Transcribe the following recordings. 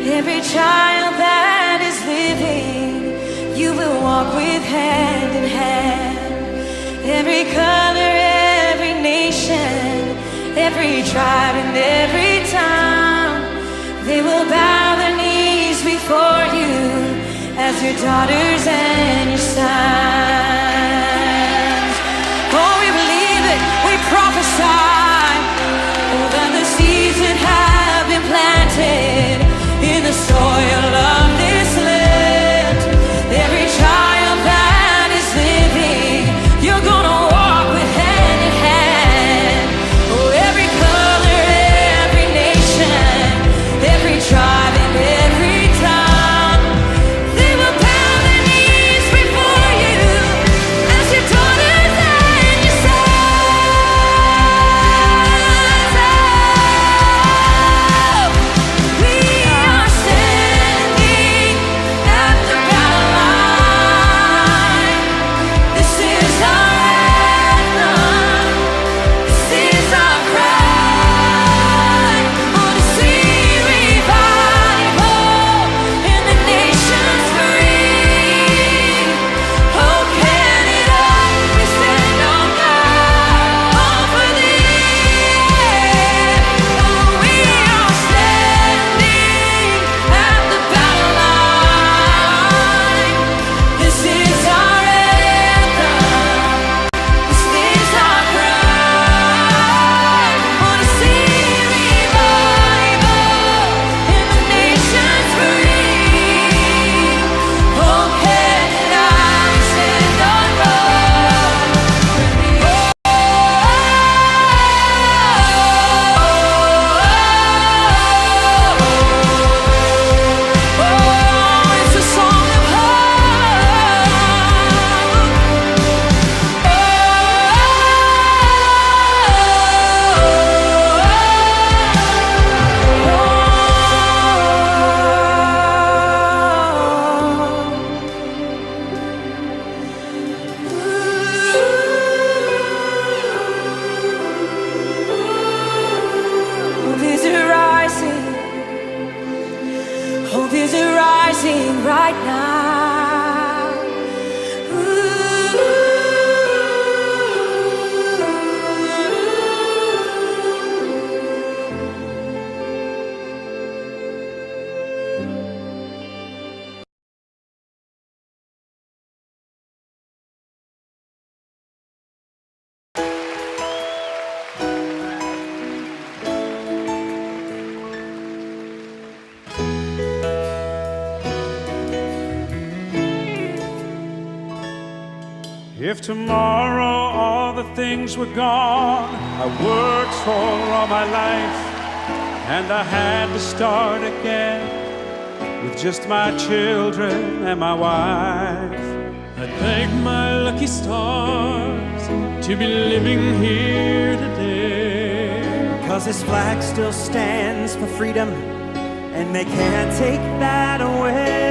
Every child that is living, you will walk with hand in hand. Every color, every nation, every tribe and every tongue, they will bow their knees before you as your daughters and your sons. Oh, we believe it, we prophesy, oh, that the seeds that have been planted in the soil of this land, every child that is living, you're gonna walk with hand in hand. Oh, every color, every nation, every tribe and every tongue, they will bow their knees before you as your daughters and your sons. Oh, we are standing at the battle line. This is our anthem. This is our cry. Want to see revival in the nations free. Oh, Canada, we stand on God for thee. Oh, we are standing at the battle line. This is our anthem. This is our cry. Want to see revival in the nations free. Oh, Canada, we stand on God for thee. Oh, it's a song of hope is rising. Hope is rising right now. If tomorrow all the things were gone I worked for all my life, and I had to start again with just my children and my wife, I'd thank my lucky stars to be living here today. 'Cause this flag still stands for freedom, and they can't take that away.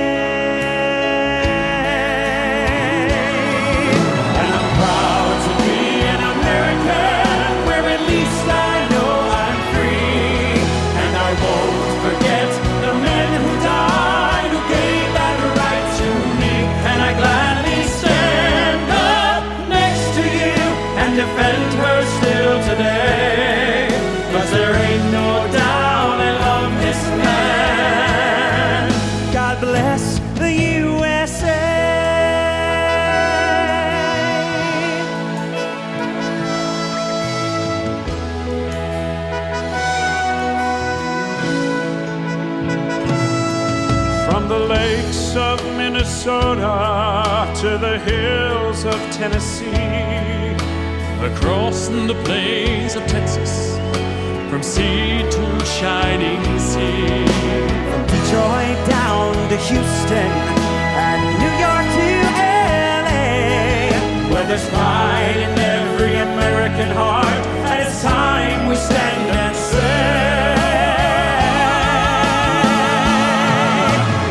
And I'm proud to be an American, where at least I know I'm free. And I won't forget the men who died, who gave that right to me. And I gladly stand up next to you and defend her still today. 'Cause there ain't no doubt I love this land. God bless the USA. from the lakes of Minnesota to the hills of Tennessee, Across the plains of Texas, from sea to shining sea. From Detroit down to Houston and New York to LA, where there's pride in every American heart, and it's time we stand and say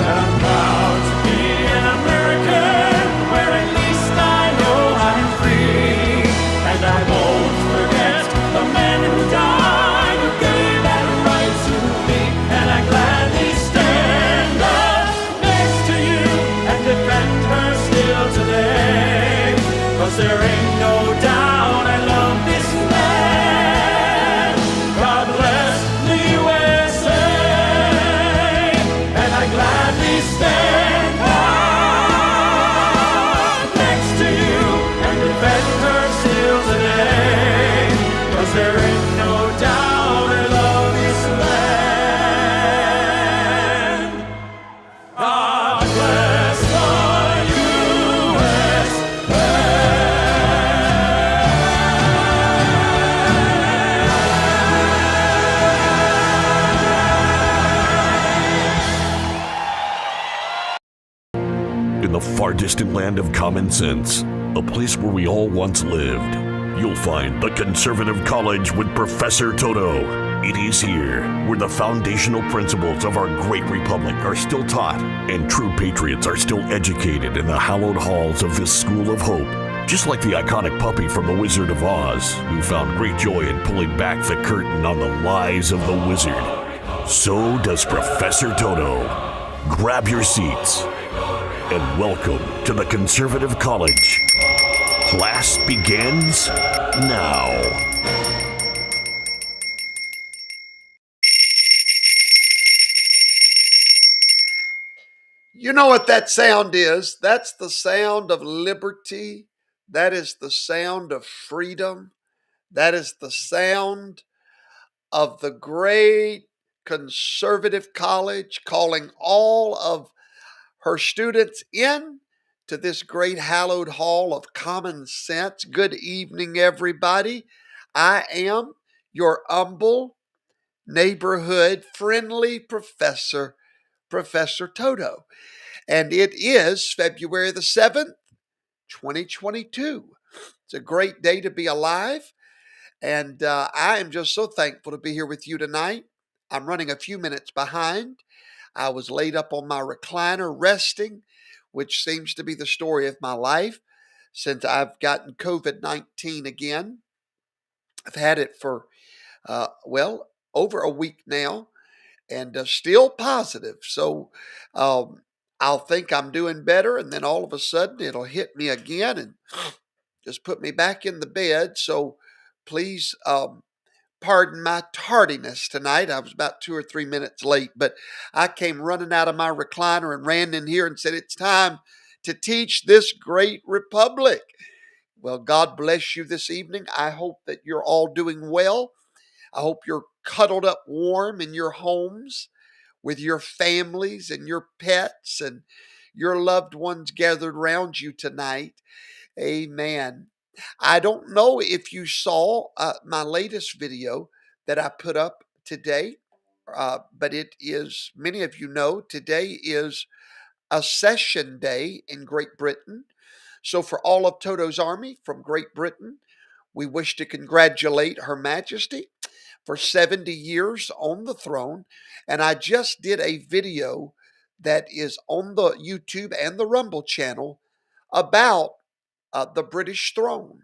that I'm proud to be an American, where at least I know I'm free. And I won't forget the men who died, who gave that right to me. And I gladly stand distant land of common sense, a place where we all once lived, you'll find the Conservative College with Professor Toto. It is here where the foundational principles of our great republic are still taught and true patriots are still educated in the hallowed halls of this school of hope. Just like the iconic puppy from The Wizard of Oz, who found great joy in pulling back the curtain on the lies of the wizard, so does Professor Toto. Grab your seats and welcome to the Conservative College. Class begins now. You know what that sound is? That's the sound of liberty. That is the sound of freedom. That is the sound of the great conservative college calling all of her students in to this great hallowed hall of common sense. Good evening, everybody. I am your humble, neighborhood, friendly professor, Professor Toto. And it is February the 7th, 2022. It's a great day to be alive. And I am just so thankful to be here with you tonight. I'm running a few minutes behind. I was laid up on my recliner resting, which seems to be the story of my life since I've gotten COVID-19 again. I've had it for, over a week now and still positive. So I'll think I'm doing better, and then all of a sudden it'll hit me again and just put me back in the bed. So please pardon my tardiness tonight. I was about 2 or 3 minutes late, but I came running out of my recliner and ran in here and said, it's time to teach this great republic. Well, God bless you this evening. I hope that you're all doing well. I hope you're cuddled up warm in your homes with your families and your pets and your loved ones gathered around you tonight. Amen. I don't know if you saw my latest video that I put up today, but it is, many of you know, today is a session day in Great Britain. So for all of Toto's Army from Great Britain, we wish to congratulate Her Majesty for 70 years on the throne. And I just did a video that is on the YouTube and the Rumble channel about the British throne.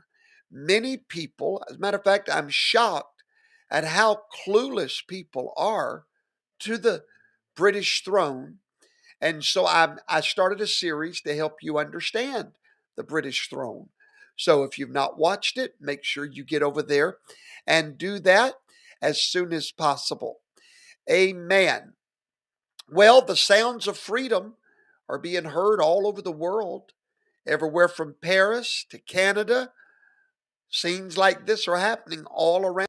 Many people, as a matter of fact, I'm shocked at how clueless people are to the British throne. And so I started a series to help you understand the British throne. So if you've not watched it, make sure you get over there and do that as soon as possible. Amen. Well, the sounds of freedom are being heard all over the world, everywhere from Paris to Canada. Scenes like this are happening all around.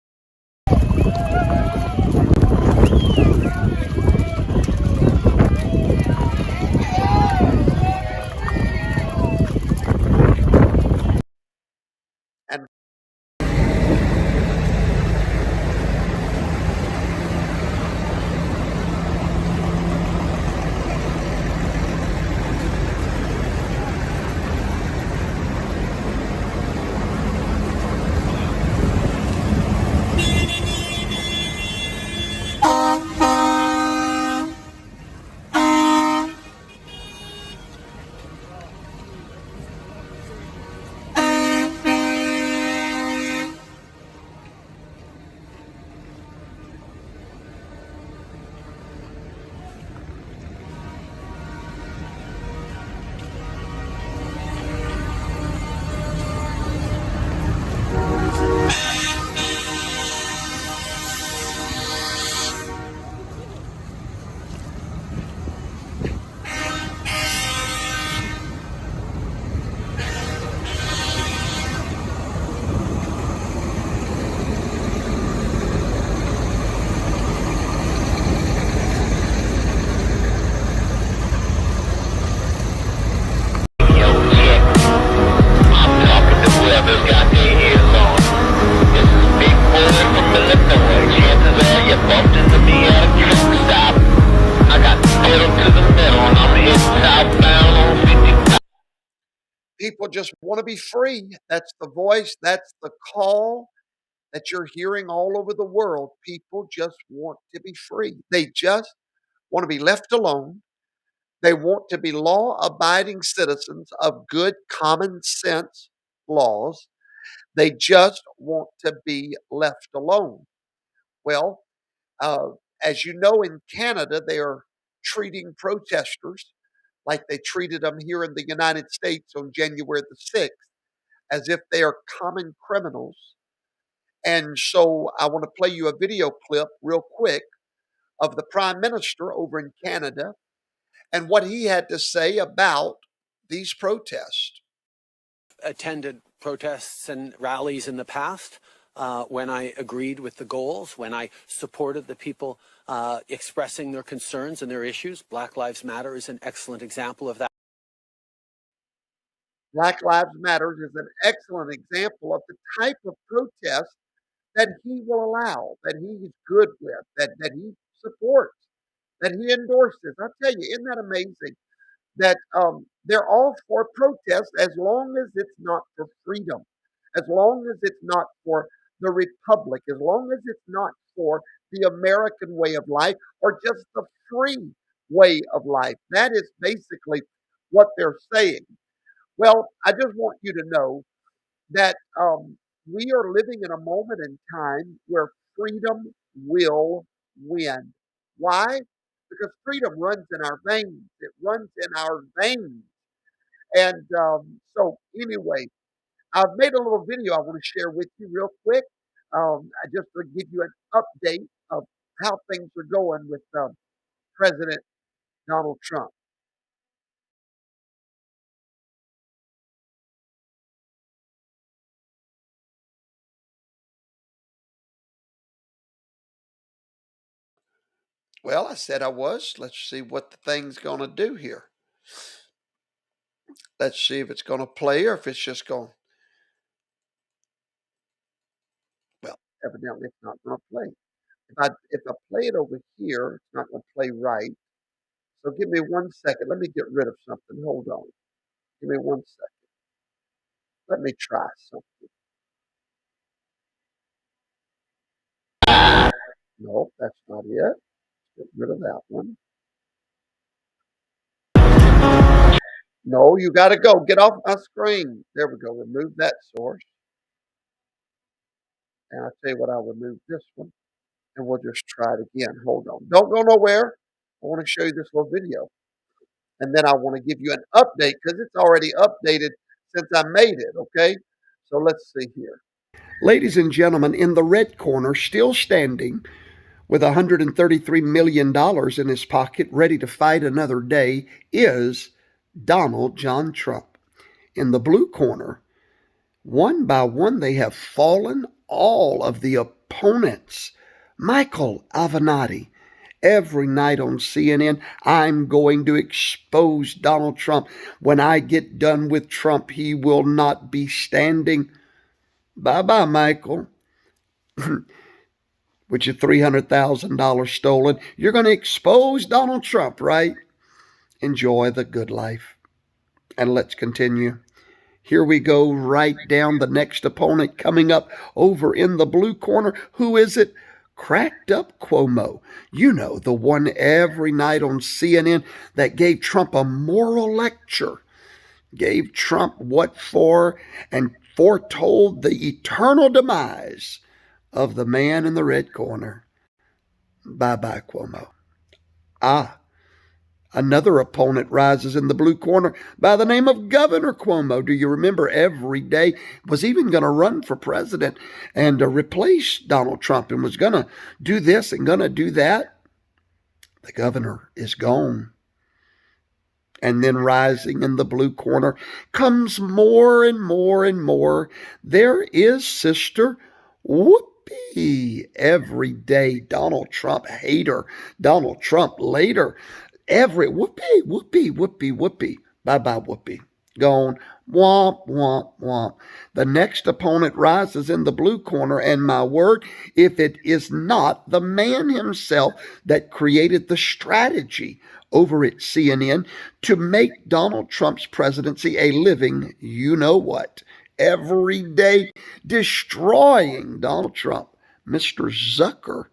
And People just want to be free. That's the voice, that's the call that you're hearing all over the world. People just want to be free. They just want to be left alone. They want to be law abiding citizens of good common sense laws. They just want to be left alone. Well, uh, as you know, in Canada, they are treating protesters like they treated them here in the United States on January the 6th, as if they are common criminals. And so I want to play you a video clip real quick of the Prime Minister over in Canada and what he had to say about these protests. Attended protests and rallies in the past when I agreed with the goals, when I supported the people expressing their concerns and their issues. Black Lives Matter is an excellent example of that. Black Lives Matter is an excellent example of the type of protest that he will allow, that he is good with, that he supports, that he endorses. I tell you, isn't that amazing? That they're all for protest as long as it's not for freedom, as long as it's not for the republic, as long as it's not for the American way of life or just the free way of life. That is basically what they're saying. Well, I just want you to know that we are living in a moment in time where freedom will win. Why? Because freedom runs in our veins. It runs in our veins. And anyway, I've made a little video I want to share with you real quick. Just to give you an update of how things are going with President Donald Trump. Well, I said I was. Let's see what the thing's going to do here. Let's see if it's going to play or if it's just going. Well, evidently it's not going to play. If I play it over here, it's not going to play right. So give me 1 second. Let me get rid of something. Hold on. Give me 1 second. Let me try something. No, that's not it. Get rid of that one. No, you got to go. Get off my screen. There we go. Remove that source. And I'll tell you what, I'll remove this one. And we'll just try it again. Hold on. Don't go nowhere. I want to show you this little video. And then I want to give you an update because it's already updated since I made it, okay? So let's see here. Ladies and gentlemen, in the red corner, still standing with $133 million in his pocket, ready to fight another day, is Donald John Trump. In the blue corner, one by one, they have fallen, all of the opponents. Michael Avenatti, every night on CNN, I'm going to expose Donald Trump. When I get done with Trump, he will not be standing. Bye-bye, Michael. With your $300,000 stolen, you're going to expose Donald Trump, right? Enjoy the good life. And let's continue. Here we go, right down the next opponent coming up over in the blue corner. Who is it? Cracked up Cuomo. You know, the one every night on CNN that gave Trump a moral lecture, gave Trump what for, and foretold the eternal demise of the man in the red corner. Bye-bye, Cuomo. Another opponent rises in the blue corner by the name of Governor Cuomo. Do you remember every day was even going to run for president and replace Donald Trump and was going to do this and going to do that? The governor is gone. And then rising in the blue corner comes more and more and more. There is Sister Whoopi. Every day, Donald Trump hater, Donald Trump later. Every Whoopi. Bye-bye, Whoopi. Gone. Womp, womp, womp. The next opponent rises in the blue corner, and my word, if it is not the man himself that created the strategy over at CNN to make Donald Trump's presidency a living, you know what, every day destroying Donald Trump. Mr. Zucker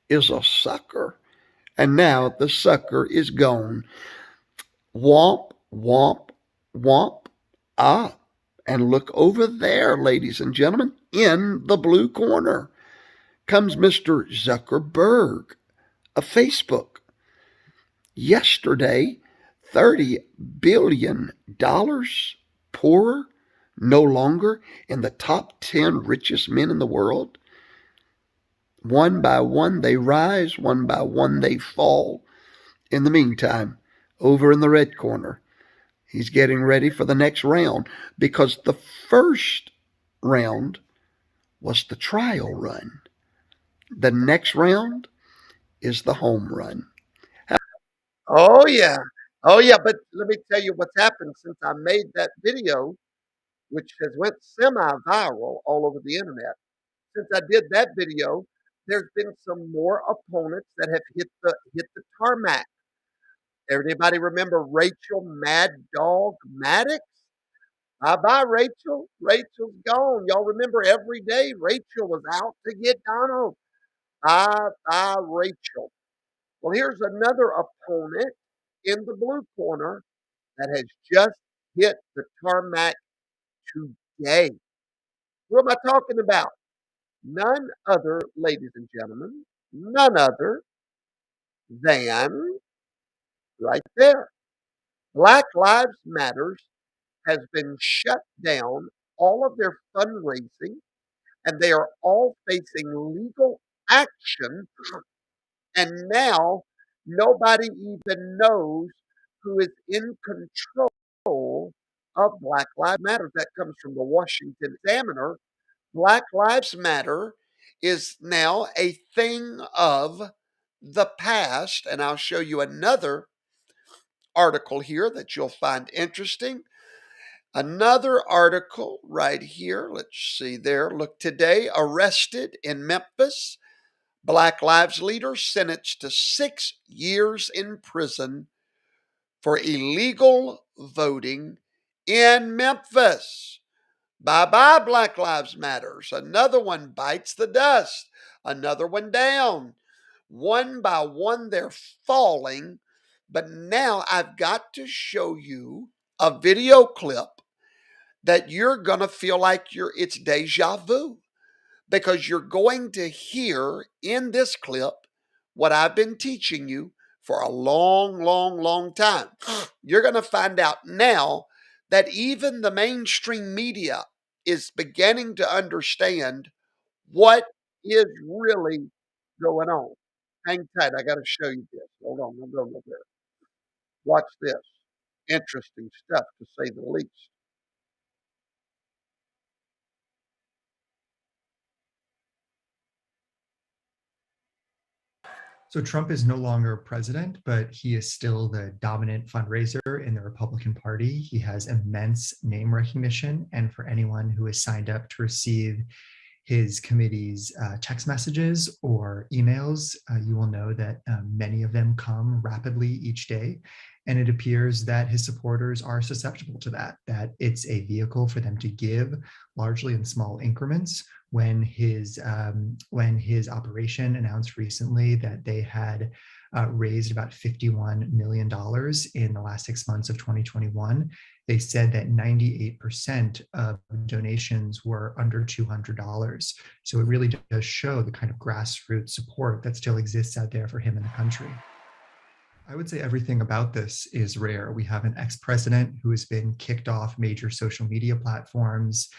is a sucker. And now the sucker is gone. Womp, womp, womp. Ah, and look over there, ladies and gentlemen, in the blue corner comes Mr. Zuckerberg of Facebook. Yesterday, $30 billion poorer, no longer in the top 10 richest men in the world. One by one they rise, one by one they fall. In the meantime, over in the red corner, he's getting ready for the next round because the first round was the trial run. The next round is the home run. Oh, yeah. Oh, yeah. But let me tell you what's happened since I made that video, which has went semi-viral all over the internet. Since I did that video, there's been some more opponents that have hit the tarmac. Everybody remember Rachel Mad Dog Maddox? Bye-bye, Rachel. Rachel's gone. Y'all remember every day Rachel was out to get Donald. Bye-bye, Rachel. Well, here's another opponent in the blue corner that has just hit the tarmac today. Who am I talking about? None other, ladies and gentlemen, none other than right there. Black Lives Matters has been shut down, all of their fundraising, and they are all facing legal action. And now nobody even knows who is in control of Black Lives Matter. That comes from the Washington Examiner. Black Lives Matter is now a thing of the past. And I'll show you another article here that you'll find interesting. Another article right here. Let's see there. Look, today, arrested in Memphis. Black Lives leader sentenced to 6 years in prison for illegal voting in Memphis. Bye-bye, Black Lives Matters. Another one bites the dust. Another one down. One by one, they're falling. But now I've got to show you a video clip that you're going to feel like it's deja vu, because you're going to hear in this clip what I've been teaching you for a long, long, long time. You're going to find out now that even the mainstream media is beginning to understand what is really going on. Hang tight. I got to show you this. Hold on. I'm going over there. Watch this. Interesting stuff, to say the least. So Trump is no longer president, but he is still the dominant fundraiser in the Republican Party. He has immense name recognition. And for anyone who is signed up to receive his committee's text messages or emails, you will know that many of them come rapidly each day. And it appears that his supporters are susceptible to that it's a vehicle for them to give largely in small increments. When his operation announced recently that they had raised about $51 million in the last 6 months of 2021, they said that 98% of donations were under $200. So it really does show the kind of grassroots support that still exists out there for him in the country. I would say everything about this is rare. We have an ex-president who has been kicked off major social media platforms.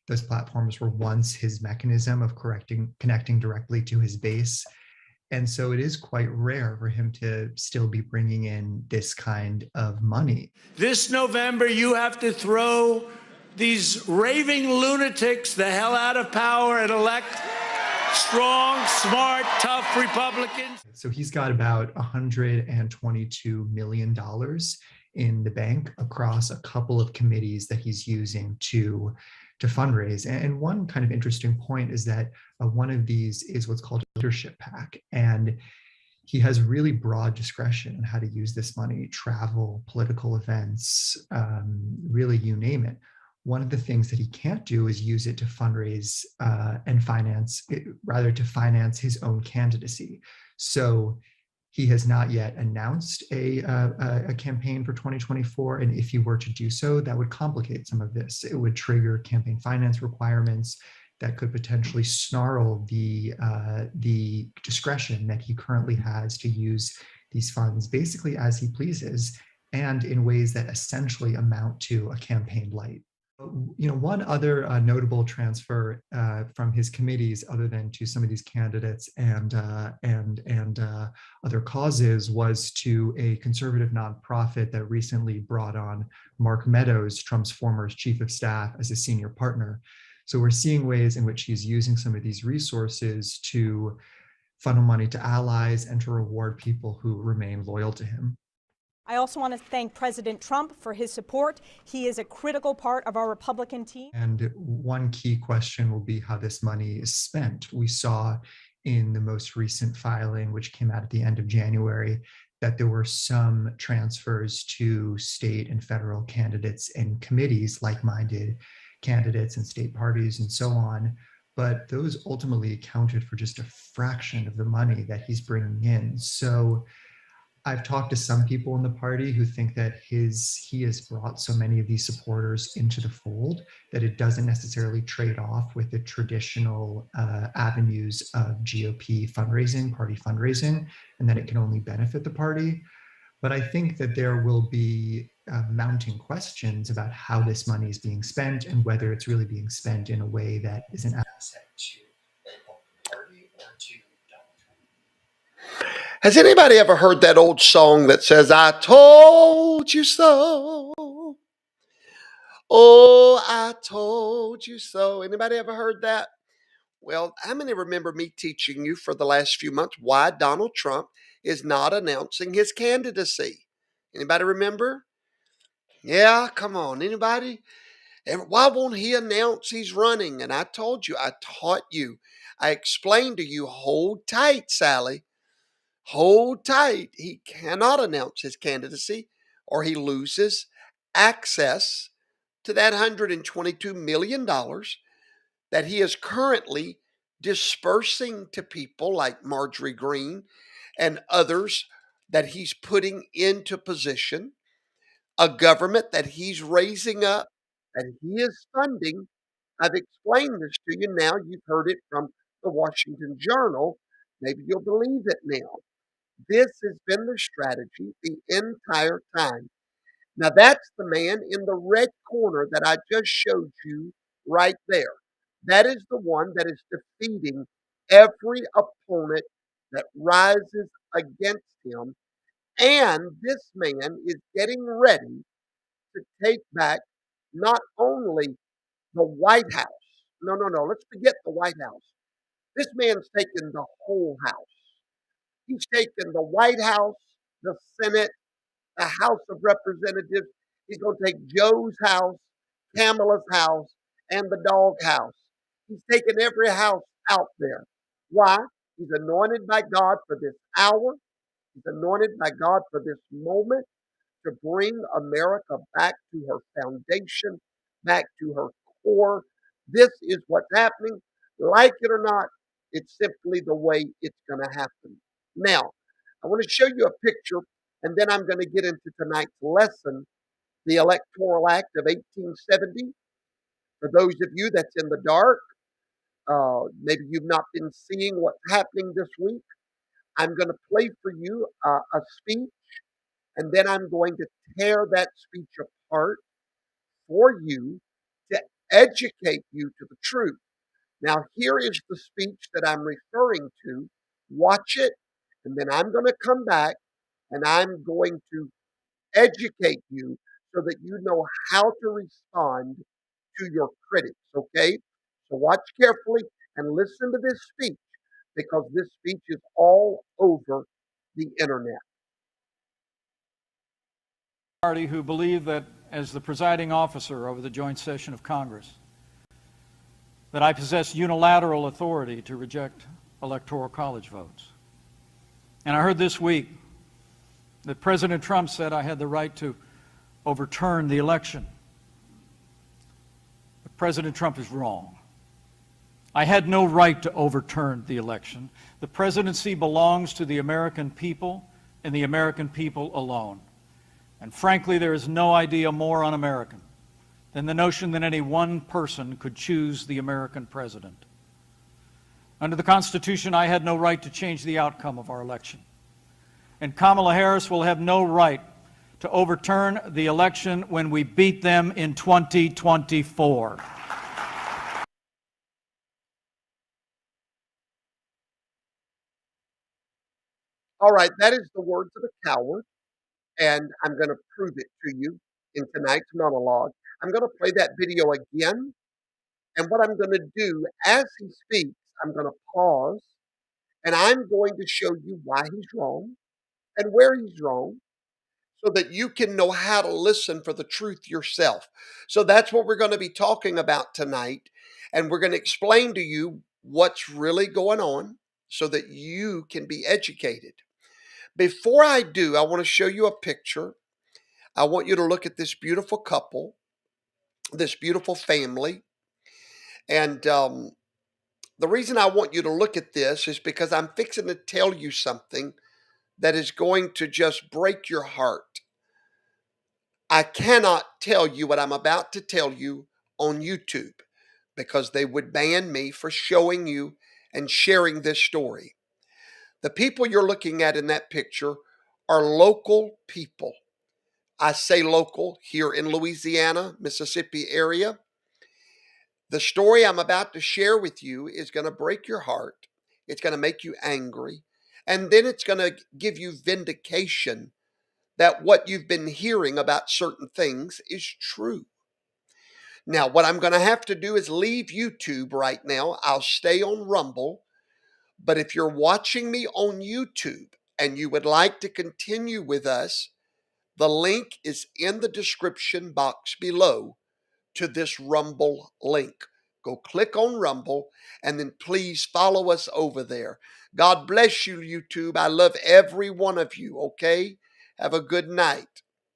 Those platforms were once his mechanism of connecting directly to his base. And so it is quite rare for him to still be bringing in this kind of money. This November, you have to throw these raving lunatics the hell out of power and elect strong, smart, tough Republicans. So he's got about $122 million in the bank across a couple of committees that he's using to fundraise. And one kind of interesting point is that one of these is what's called a leadership PAC. And he has really broad discretion on how to use this money: travel, political events, really, you name it. One of the things that he can't do is use it to fundraise and finance, rather to finance his own candidacy. So he has not yet announced a campaign for 2024. And if he were to do so, that would complicate some of this. It would trigger campaign finance requirements that could potentially snarl the discretion that he currently has to use these funds basically as he pleases, and in ways that essentially amount to a campaign light. One other notable transfer from his committees, other than to some of these candidates and other causes, was to a conservative nonprofit that recently brought on Mark Meadows, Trump's former chief of staff, as a senior partner. So we're seeing ways in which he's using some of these resources to funnel money to allies and to reward people who remain loyal to him. I also want to thank President Trump for his support. He is a critical part of our Republican team. And one key question will be how this money is spent. We saw in the most recent filing, which came out at the end of January, that there were some transfers to state and federal candidates and committees, like-minded candidates and state parties and so on. But those ultimately accounted for just a fraction of the money that he's bringing in. So I've talked to some people in the party who think that he has brought so many of these supporters into the fold that it doesn't necessarily trade off with the traditional avenues of GOP fundraising, party fundraising, and that it can only benefit the party. But I think that there will be mounting questions about how this money is being spent and whether it's really being spent in a way that is an asset to the party or to Donald Trump. Has anybody ever heard that old song that says, "I told you so"? Oh, I told you so. Anybody ever heard that? Well, how many remember me teaching you for the last few months why Donald Trump is not announcing his candidacy? Anybody remember? Yeah, come on. Anybody? Why won't he announce he's running? And I told you, I taught you, I explained to you, hold tight, Sally. Hold tight. He cannot announce his candidacy or he loses access to that $122 million that he is currently dispersing to people like Marjorie Greene and others that he's putting into position, a government that he's raising up, that he is funding. I've explained this to you now. You've heard it from the Washington Journal. Maybe you'll believe it now. This has been the strategy the entire time. Now, that's the man in the red corner that I just showed you right there. That is the one that is defeating every opponent that rises against him. And this man is getting ready to take back not only the White House. No, let's forget the White House. This man's taken the whole house. He's taken the White House, the Senate, the House of Representatives. He's going to take Joe's house, Kamala's house, and the dog house. He's taken every house out there. Why? He's anointed by God for this hour. He's anointed by God for this moment to bring America back to her foundation, back to her core. This is what's happening. Like it or not, it's simply the way it's going to happen. Now, I want to show you a picture, and then I'm going to get into tonight's lesson, the Electoral Act of 1870. For those of you that's in the dark, maybe you've not been seeing what's happening this week, I'm going to play for you a speech, and then I'm going to tear that speech apart for you to educate you to the truth. Now, here is the speech that I'm referring to. Watch it, and then I'm going to come back, and I'm going to educate you so that you know how to respond to your critics, okay? So watch carefully and listen to this speech, because this speech is all over the internet. Party who believe that as the presiding officer over the joint session of Congress, that I possess unilateral authority to reject electoral college votes. And I heard this week that President Trump said I had the right to overturn the election. But President Trump is wrong. I had no right to overturn the election. The presidency belongs to the American people and the American people alone. And frankly, there is no idea more un-American than the notion that any one person could choose the American president. Under the Constitution, I had no right to change the outcome of our election. And Kamala Harris will have no right to overturn the election when we beat them in 2024. All right, that is the words of a coward, and I'm going to prove it to you in tonight's monologue. I'm going to play that video again, and what I'm going to do as he speaks, I'm going to pause, and I'm going to show you why he's wrong and where he's wrong so that you can know how to listen for the truth yourself. So that's what we're going to be talking about tonight, and we're going to explain to you what's really going on so that you can be educated. Before I do, I want to show you a picture. I want you to look at this beautiful couple, this beautiful family. And the reason I want you to look at this is because I'm fixing to tell you something that is going to just break your heart. I cannot tell you what I'm about to tell you on YouTube because they would ban me for showing you and sharing this story. The people you're looking at in that picture are local people. I say local here in Louisiana, Mississippi area. The story I'm about to share with you is going to break your heart. It's going to make you angry. And then it's going to give you vindication that what you've been hearing about certain things is true. Now, what I'm going to have to do is leave YouTube right now. I'll stay on Rumble. But if you're watching me on YouTube and you would like to continue with us, the link is in the description box below to this Rumble link. Go click on Rumble and then please follow us over there. God bless you, YouTube. I love every one of you, okay? Have a good night.